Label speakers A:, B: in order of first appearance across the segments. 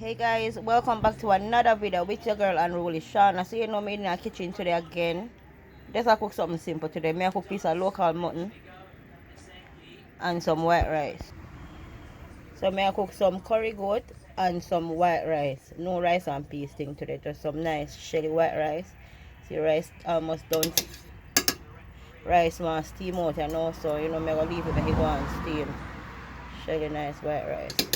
A: Hey guys, welcome back to another video with your girl Unruly Shauna. So you know me in the kitchen today again. Just I cook something simple today. Me I cook piece of local mutton and some white rice. So me I cook some curry goat and some white rice. No rice and peas thing today. Just some nice shelly white rice. See rice almost done. Rice want steam out you know. So you know me I gonna leave it make it go and steam. Shelly nice white rice.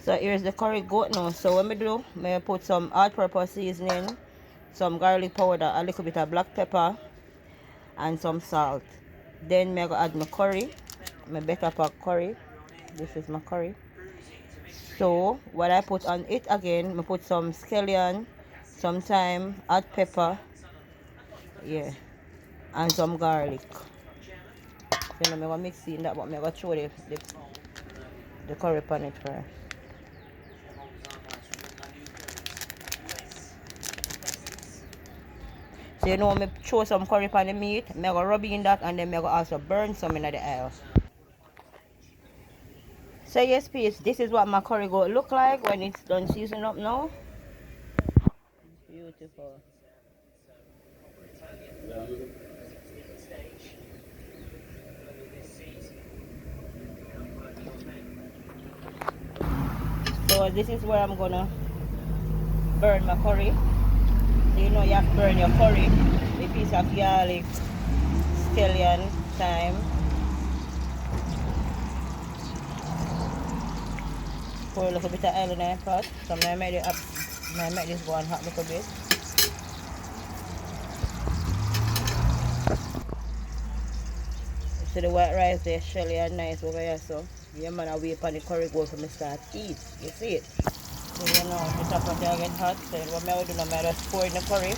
A: So here's the curry goat now. So what me do, me put some all-purpose seasoning, some garlic powder, a little bit of black pepper, and some salt. Then me go add my curry, my better pack curry. This is my curry. So what I put on it again, me put some scallion, some thyme, hot pepper, yeah, and some garlic. So you know me gonna mix in that, but me gonna throw the curry on it first. So you know me throw some curry on the meat, me go rub in that and then me go also burn some in the oil. So yes please, this is what my curry goat look like when it's done seasoning up now. Beautiful. So this is where I'm gonna burn my curry. So you know you have to burn your curry, a piece of garlic, scallion, thyme. Pour a little bit of oil in the pot. So I make this go on hot a little bit. So the white rice there, shelly and nice over here. So your man away upon the curry goat for me start eat. You see it? So you know the top of it get hot. So what I do now, I just pour in the curry.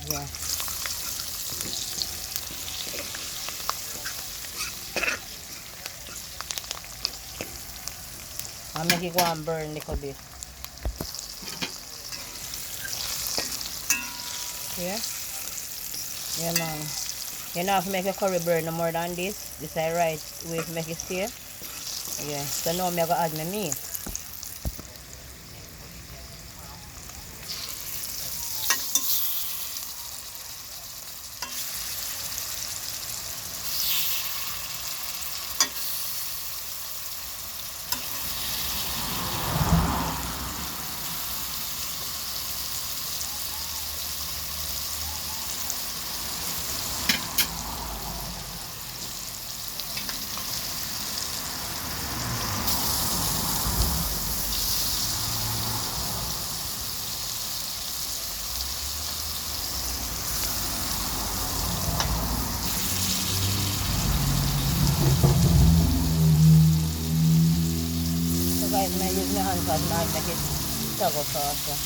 A: Yeah. I make it go and burn a little bit. Yeah? Yeah man. You don't have to make your curry burn no more than this. This is the right way to make it stay. Yeah. So now I'm going to add my meat. So guys, I use my hand because I make it struggle faster.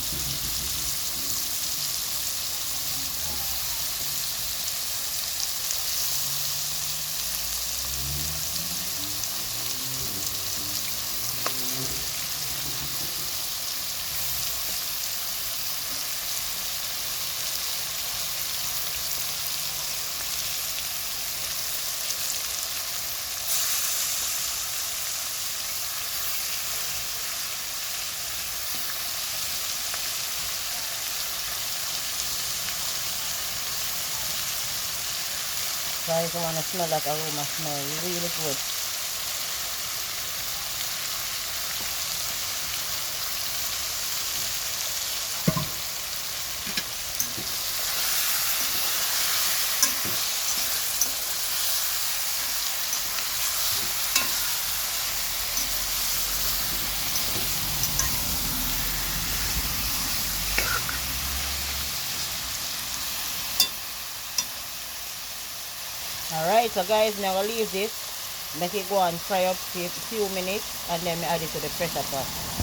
A: Guys, I want to smell that aroma, smell really good. Alright, so guys, now I'll leave this, make it go and fry up for a few minutes and then I add it to the pressure pot.